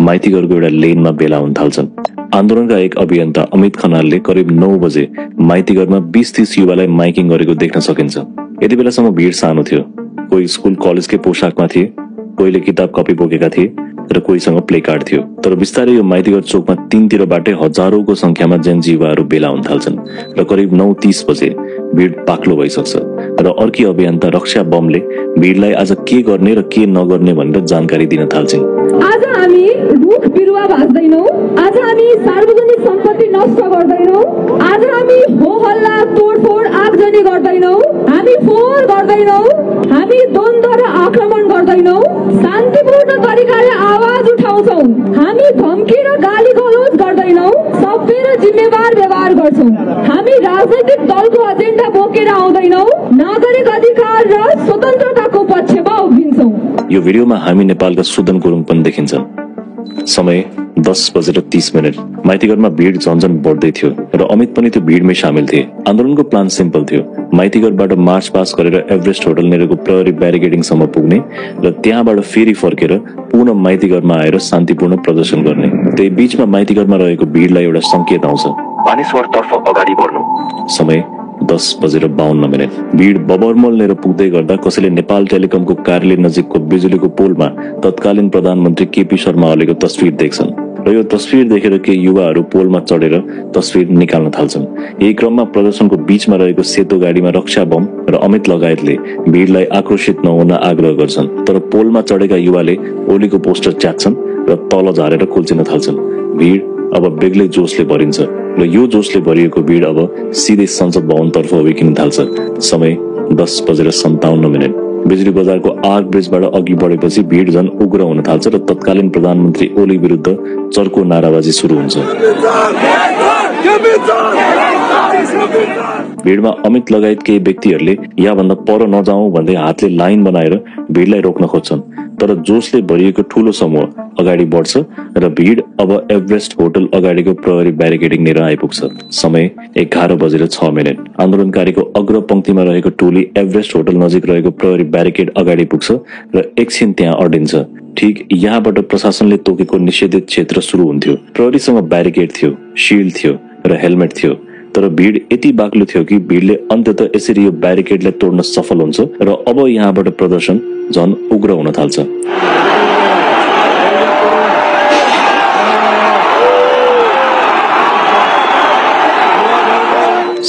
माइतीघरको एउटा लेनमा भेला हुन थाल्छन्। आन्दोलनका एक अभियन्ता अमित खनालले करिब 9 बजे माइतीघरमा 20-30 युवालाई माइकिङ गरेको देख्न सकिन्छ। यति बेलासम्म भिड सानो थियो। कोही स्कुल कलेजकै पोसाकमा थिए, कोहीले किताब कपी बोकेका थिए र कोहीसँग प्ले कार्ड थियो। तर बिस्तारै यो माइतीघर चोकमा तीनतिरबाटै हजारौंको संख्यामा जेन्जी युवाहरू भेला हुन थाल्छन् र करिब 9:30 बजे भिड पाक्लो भइसक्छ र अर्की अभियन्ता रक्षा बमले भिडलाई आज के गर्ने र के नगर्ने भनेर जानकारी दिन थाल्छिन्। आज हामी रुख बिरुवा भाँच्दैनौं, आज हामी सार्वजनिक सम्पत्ति नष्ट गर्दैनौं, आज हामी हो हल्ला तोडफोड आगजनी गर्दैनौं, हामी फोहोर गर्दैनौं, हामी द्वन्द्व र आक्रमण गर्दैनौं, शान्तिपूर्ण तरिकाले आवाज उठाउँछौं, हामी धम्की र गाली गलौज गर्दैनौं, सभ्य र जिम्मेवार व्यवहार गर्छौं, हामी राजनैतिक दलको एजेन्डा बोकेर आउँदैनौं, नागरिक अधिकार र स्वतन्त्रताको पक्षमा उभिन्छौं। यो भिडियोमा हामी नेपालका सुदन गुरुङ पनि देखिन्छन्। समय 10:30। माइतीघरमा भिड झन्झन बढ्दै थियो र अमित पनि त्यो भिडमै सामेल थिए। आन्दोलनको प्लान सिम्पल थियो, माइतीघरबाट मार्च पास गरेर एभरेस्ट होटल नेरको प्रहरी ब्यारिकेडिङसम्म पुग्ने र त्यहाँबाट फेरि फर्केर पुनः माइतीघरमा आएर शान्तिपूर्ण प्रदर्शन गर्ने। त्यही बीचमा माइतीघरमा रहेको भिडलाई एउटा संकेत आउँछ, बानेश्वरतर्फ अगाडि बढ्नु। समय 10:52। भिड बबरमल लिएर पुग्दै गर्दा कसैले नेपाल टेलिकमको कार्यालय नजिकको बिजुलीको पोलमा तत्कालीन प्रधानमन्त्री केपी शर्मा ओलीको तस्विर देख्छन् र यो तस्विर देखेर केही युवाहरू पोलमा चढेर तस्विर निकाल्न थाल्छन्। यही क्रममा प्रदर्शनको बीचमा रहेको सेतो गाडीमा रक्षा बम र अमित लगायतले भिडलाई आक्रोशित नहुन आग्रह गर्छन्। तर पोलमा चढेका युवाले ओलीको पोस्टर च्यात्छन् र तल झारेर कुल्चिन थाल्छन्। भिड अब बेग्लै जोशले भरिन्छ र यो जोशले भरिएको भिड अब सिधै संसद भवनतर्फ उभिकिन थाल्छ। समय 10:57। बिजुली बजारको आर्क ब्रिजबाट अघि बढेपछि भिड झन उग्र हुन थाल्छ र तत्कालीन प्रधानमन्त्री ओली विरुद्ध चर्को नाराबाजी सुरु हुन्छ। भिडमा अमित लगायत केही व्यक्तिहरूले यहाँभन्दा पर नजाउँ भन्दै हातले लाइन बनाएर भिडलाई रोक्न खोज्छन्। तर जोशले भरिएको ठूलो समूह अगाडि बढ्छ र भिड अब एभरेस्ट होटल अगाडिको प्रहरी ब्यारिकेडिङ लिएर आइपुग्छ। समय 11:06। आन्दोलनकारीको अग्र पंक्तिमा रहेको टोली एभरेस्ट होटल नजिक रहेको प्रहरी ब्यारिकेड अगाडि पुग्छ र एकछिन त्यहाँ अडिन्छ। ठीक यहाँबाट प्रशासनले तोकेको निषेधित क्षेत्र सुरु हुन्थ्यो। प्रहरीसँग ब्यारिकेड थियो, शिल्ड थियो र हेलमेट थियो। तर भिड यति बाक्लो थियो कि भिडले अन्ततः यसरी यो ब्यारिकेडलाई तोड्न सफल हुन्छ र अब यहाँबाट प्रदर्शन झन उग्र हुन थाल्छ।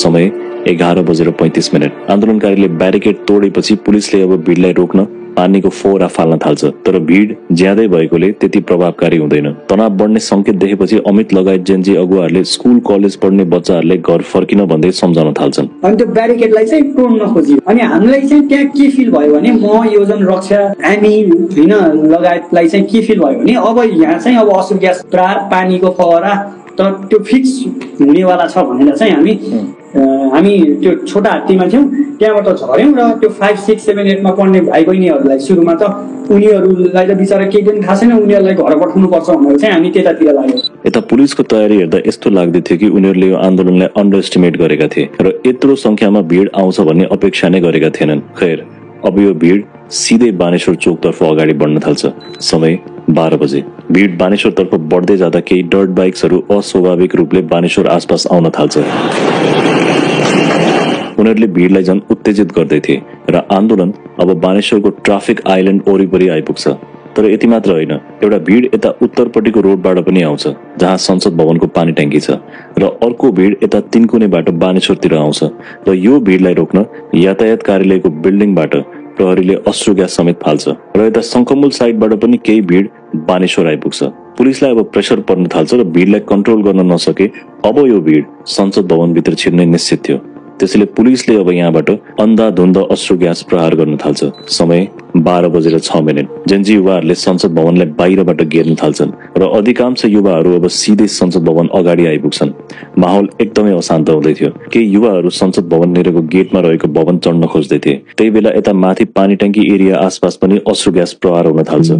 समय 11:35। आन्दोलनकारीले ब्यारिकेड तोडेपछि पुलिसले अब भिडलाई रोक्न पानीको फोहरा फाल्न थाल्छ। तर भिड ज्यादै भएकोले त्यति प्रभावकारी हुँदैन। तनाव बढ्ने संकेत देखेपछि अमित लगायत जेन्जी अगुवाहरूले स्कुल कलेज पढ्ने बच्चाहरूले घर फर्किन भन्दै सम्झाउन थाल्छन्। अनि त्यो ब्यारिकेडलाई चाहिँ तोड्न खोजियो। अनि हामीलाई चाहिँ त्यहाँ के फिल भयो भने म योजन रक्षा हामी हैन लगायतलाई चाहिँ के फिल भयो भने अब यहाँ चाहिँ अब असुर ग्यास पानीको फोहरा त त्यो फिक्स हुनेवाला छ भनेर चाहिँ हामी त्यो छोटा हात्तीमा थियौं, त्यहाँबाट झर्यौं र त्यो 5, 6, 7, 8 मा पढ्ने भाइ बहिनीहरूलाई सुरुमा त उनीहरूलाई त बिचारा केही पनि थाहा छैन, उनीहरूलाई घर पठाउनु पर्छ भनेर चाहिँ हामी त्यतातिर लाग्यौं। यता पुलिसको तयारी हेर्दा यस्तो लाग्दै थियो कि उनीहरूले यो आन्दोलनलाई अन्डर एस्टिमेट गरेका थिए र यत्रो संख्यामा भिड आउँछ भन्ने अपेक्षा नै गरेका थिएनन्। खैर अब यो भिड सिधै बानेश्वर चोकतर्फ अगाडि बढ्न थाल्छ। समय 12 बजे। भिड बानेश्वरतर्फ बढ्दै जाँदा केही डर्ट बाइक्सहरू अस्वाभाविक रूपले बानेश्वर आसपास आउन थाल्छ। उनीहरूले भिडलाई झन उत्तेजित गर्दै थिए र आन्दोलन अब बानेश्वरको ट्राफिक आइल्यान्ड वरिपरि आइपुग्छ। तर यति मात्र होइन, एउटा भिड यता उत्तरपट्टिको रोडबाट पनि आउँछ जहाँ संसद भवनको पानी ट्याङ्की छ र अर्को भिड यता तिनकुनेबाट बानेश्वरतिर आउँछ र यो भिडलाई रोक्न यातायात कार्यालयको बिल्डिङबाट प्रहरीले अश्रु ग्यास समेत फाल्छ र यता शङ्खमूल साइडबाट पनि केही भिड बानेश्वर आइपुग्छ। पुलिसलाई अब प्रेसर पर्न थाल्छ र भिडलाई कन्ट्रोल गर्न नसके अब यो भिड संसद भवनभित्र छिर्ने निश्चित थियो। त्यसैले पुलिसले अब यहाँबाट अन्धाधुन्ध अश्रु ग्यास प्रहार गर्न थाल्छ। समय 12:06। जेन्जी युवाहरूले संसद भवनलाई बाहिरबाट घेर्न थाल्छन् र अधिकांश युवाहरू अब सिधै संसद भवन अगाडि आइपुग्छन्। माहौल एकदमै अशान्त हुँदै थियो। केही युवाहरू संसद भवन नेरको गेटमा रहेको भवन चढ्न खोज्दै थिए। त्यही बेला यता माथि पानी ट्याङ्की एरिया आसपास पनि अश्रु ग्यास प्रहार हुन थाल्छ।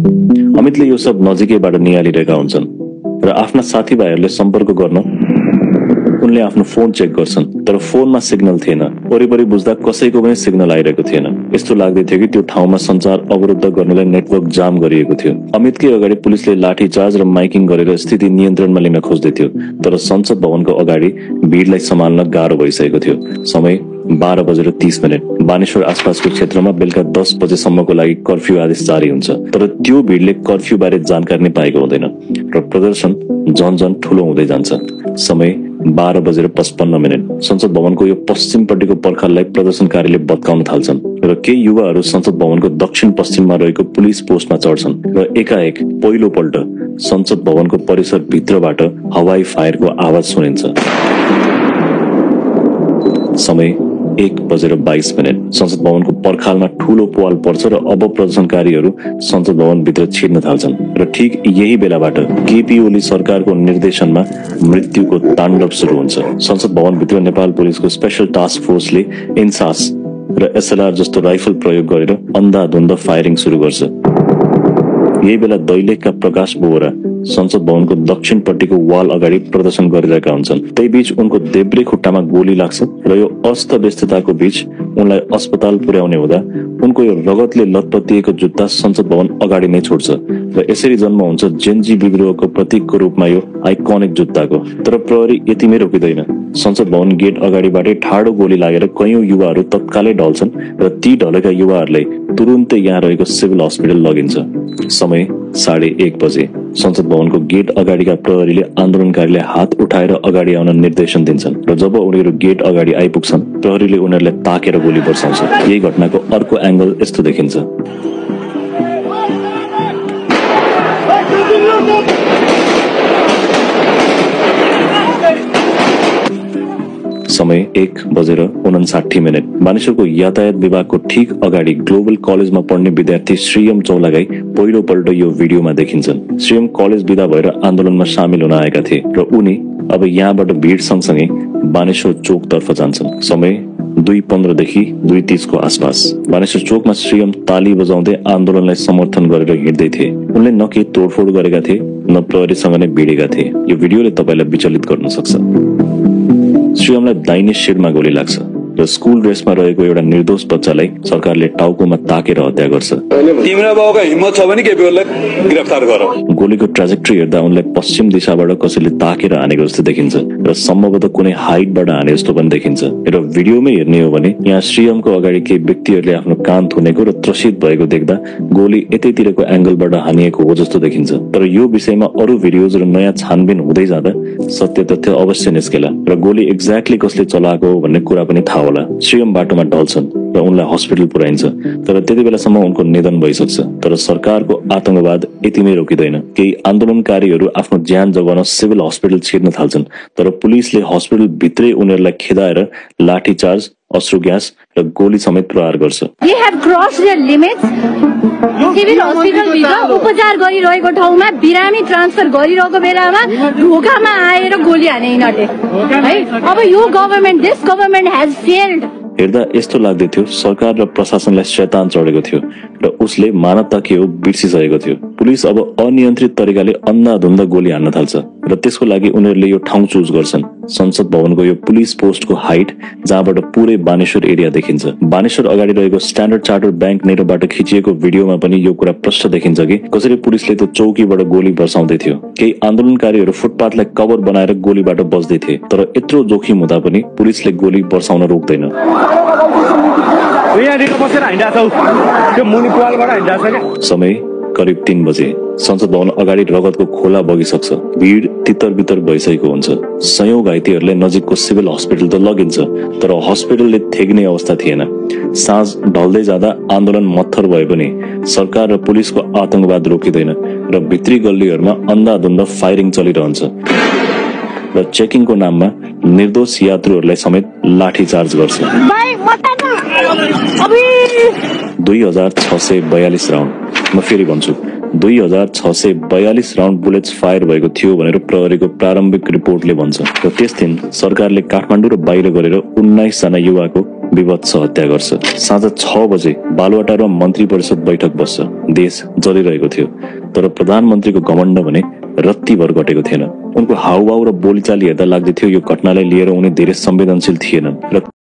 अमितले यो सब नजिकैबाट निहालिरहेका हुन्छन् र आफ्ना साथीभाइहरूले सम्पर्क गर्न उनले आफ्नो फोन चेक गर्छन् तर फोनमा सिग्नल थिएन। वरिपरि बुझ्दा कसैको पनि सिग्नल आइरहेको थिएन। यस्तो लाग्दै थियो कि त्यो ठाउँमा सञ्चार अवरुद्ध गर्नलाई नेटवर्क जाम गरिएको थियो। अमितकै अगाडि पुलिसले लाठीचार्ज र माइकिङ गरेर स्थिति नियन्त्रणमा लिन खोज्दै थियो, तर संसद भवनको अगाडि भिडलाई सम्हाल्न गाह्रो भइसकेको थियो। समय 12:30। बानेश्वर आसपासको क्षेत्रमा बेलुका 10 बजेसम्मको लागि कर्फ्यू आदेश जारी हुन्छ, तर त्यो भिडले कर्फ्यू बारे जानकारी नै पाएको हुँदैन र प्रदर्शन झन ठूलो हुँदै जान्छ। समय 12:55। संसद भवनको यो पश्चिमपट्टिको पर्खाललाई प्रदर्शनकारीले भत्काउन थाल्छन् र केही युवाहरू संसद भवनको दक्षिण पश्चिममा रहेको पुलिस पोस्टमा चढ्छन् र एकाएक पहिलोपल्ट संसद भवनको परिसर भित्रबाट हवाई फायरको आवाज सुनिन्छ। समय 1:22। संसद भवनको पर्खालमा ठूलो पवाल पर्छ र अब प्रदर्शनकारीहरू संसद भवन भित्र छिर्न थाल्छन् र ठीक यही बेलाबाट केपी ओली सरकारको निर्देशनमा मृत्युको ताण्डव सुरु हुन्छ। संसद भवन भित्र नेपाल पुलिसको स्पेशल टास्क फोर्सले इन्सास र एसएलआर जस्तो राइफल प्रयोग गरेर अन्धाधुन्द फायरिङ सुरु गर्छ। यही बेला दैलेखका प्रकाश बोहरा संसद भवनको दक्षिणपट्टिको वाल अगाडि प्रदर्शन गरिरहेका हुन्छन्। त्यही बीच उनको देब्रे खुट्टामा गोली लाग्छ र यो अस्त व्यस्तताको बीच उनलाई अस्पताल पुर्याउने हुँदा उनको यो रगतले लतपतिएको जुत्ता संसद भवन अगाडि नै छोड्छ र यसरी जन्म हुन्छ जेनजी विद्रोहको प्रतीकको रूपमा यो आइकनिक जुत्ताको। तर प्रहरी यतिमै रोकिँदैन। संसद भवन गेट अगाडिबाटै ठाडो गोली लागेर कयौं युवाहरू तत्कालै ढल्छन् र ती ढलेका युवाहरूलाई तुरुन्तै यहाँ रहेको सिभिल हस्पिटल लगिन्छ। समय 1:30 बजे। संसद भवनको गेट अगाडिका प्रहरीले आन्दोलनकारीले हात उठाएर अगाडि आउन निर्देशन दिन्छन् र जब उनीहरू गेट अगाडि आइपुग्छन् प्रहरीले उनीहरूलाई ताकेर गोली बर्साउँछ। यही घटनाको अर्को एंगल यस्तो देखिन्छ। समय 1:59। बानेश्वरको यातायात विभागको ठीक अगाडि ग्लोबल कलेजमा पढ्ने विद्यार्थी श्रीयम चौलागाई पहिलोपल्ट यो भिडियोमा देखिन्छन्। श्रीयम कलेज विदा भएर आन्दोलनमा सामेल हुन आएका थिए र उनी अब यहाँबाट भिड सँगसँगै बानेश्वर चोकतर्फ जान्छन्। समय 2:15 देखि 2:30 को आसपास। बानेश्वर चोकमा श्रीयम ताली बजाउँदै आन्दोलनलाई समर्थन गरेर हिँड्दै थिए। उनले न केही तोडफोड गरेका थिए न प्रहरीसँग नै भिडेका थिए। यो भिडियोले तपाईलाई विचलित गर्न सक्छ। श्रीयमलाई दाहिने शिरमा गोली लाग्छ र स्कुल ड्रेसमा रहेको एउटा निर्दोष बच्चालाई सरकारले टाउकोमा ताकेर हत्या गर्छ। तिम्रो बाबुको हिम्मत छ भने केपीओलीलाई गिरफ्तार गर। गोलीको ट्र्याजेक्टरी हेर्दा उनलाई पश्चिम दिशाबाट कसैले ताकेर हानेको जस्तो देखिन्छ र सम्भवतः कुनै हाइटबाट हाने जस्तो पनि देखिन्छ। र भिडियोमै हेर्ने हो भने यहाँ श्रीयमको अगाडि केही व्यक्तिहरूले आफ्नो कान थुनेको र त्रसित भएको देख्दा गोली यतैतिरको एंगलबाट हानिएको हो जस्तो देखिन्छ। तर यो विषयमा अरू भिडियोज र नयाँ छानबिन हुँदै जाँदा सत्य तथ्य अवश्य निस्केला र गोली एक्ज्याक्टली कसले चलाएको हो भन्ने कुरा पनि थाहा होला। श्रीयम बाटोमा ढल्छन् र उनलाई हस्पिटल पुर्याइन्छ, तर त्यति बेलासम्म उनको निधन भइसक्छ। तर सरकारको आतंकवाद यतिमै रोकिँदैन। केही आन्दोलनकारीहरू आफ्नो ज्यान जोगाउन सिभिल हस्पिटल छिर्न थाल्छन्, तर पुलिसले हस्पिटल भित्रै उनीहरूलाई खेदाएर लाठीचार्ज, अश्रु ग्यास र गोली समेत प्रहार गर्छ। They have crossed their limits. Civil hospital भित्र उपचार गरिरहेको ठाउँमा बिरामी ट्रान्सफर गरिरहेको बेलामा ढोकामा आएर गोली हाने यिनीहरूले है। अब यो government, this government has failed. हेर्दा यस्तो लाग्दै थियो सरकार र प्रशासनलाई शैतान चढेको थियो र उसले मानवता के हो बिर्सिसकेको थियो। पुलिस अब अनियन्त्रित तरिकाले अन्धाधुन्द गोली हान्न थाल्छ र त्यसको लागि उनीहरूले यो ठाउँ चुज गर्छन्, संसद भवनको यो पुलिस पोस्टको हाइट जहाँबाट पुरै बानेश्वर एरिया देखिन्छ। बानेश्वर अगाडि रहेको स्ट्यान्डर्ड चार्टर्ड ब्याङ्क नेटबाट खिचिएको भिडियोमा पनि यो कुरा प्रष्ट देखिन्छ कि कसरी पुलिसले त्यो चौकीबाट गोली बर्साउँदै थियो। केही आन्दोलनकारीहरू फुटपाथलाई कभर बनाएर गोलीबाट बच्दै थिए, तर यत्रो जोखिम हुँदा पनि पुलिसले गोली बर्साउन रोक्दैन। समय करिब 3 बजे। संसद भवन अगाडि रगतको खोला बगिसक्छ। भिड तितर बितर भइसकेको हुन्छ। सयौं घाइतेहरूलाई नजिकको सिभिल हस्पिटल त लगिन्छ, तर हस्पिटलले थेग्ने अवस्था थिएन। साँझ ढल्दै जाँदा आन्दोलन मत्थर भए पनि सरकार र पुलिसको आतंकवाद रोकिँदैन र भित्री गल्लीहरूमा अन्धाधुन्द फायरिङ चलिरहन्छ र चेकिङको नाममा निर्दोष यात्रुहरूलाई समेत लाठीचार्ज गर्छ। 2642 राउन्ड, म फेरि भन्छु 2642 राउन्ड बुलेट्स फायर भएको थियो भनेर प्रहरीको प्रारम्भिक रिपोर्टले भन्छ। र त्यस दिन सरकारले काठमाडौँ र बाहिर गरेर 19 जना युवाको विभत्स हत्या गर्छ। साँझ 6 बजे बालुवाटारमा मन्त्री परिषद बैठक बस्छ। देश जलिरहेको थियो, तर प्रधानमन्त्रीको घमण्ड भने रत्तीभर घटेको थिएन। उनको हाउभाउ र बोलीचाली हेर्दा लाग्दै थियो यो घटनालाई लिएर उनी धेरै संवेदनशील थिएनन् र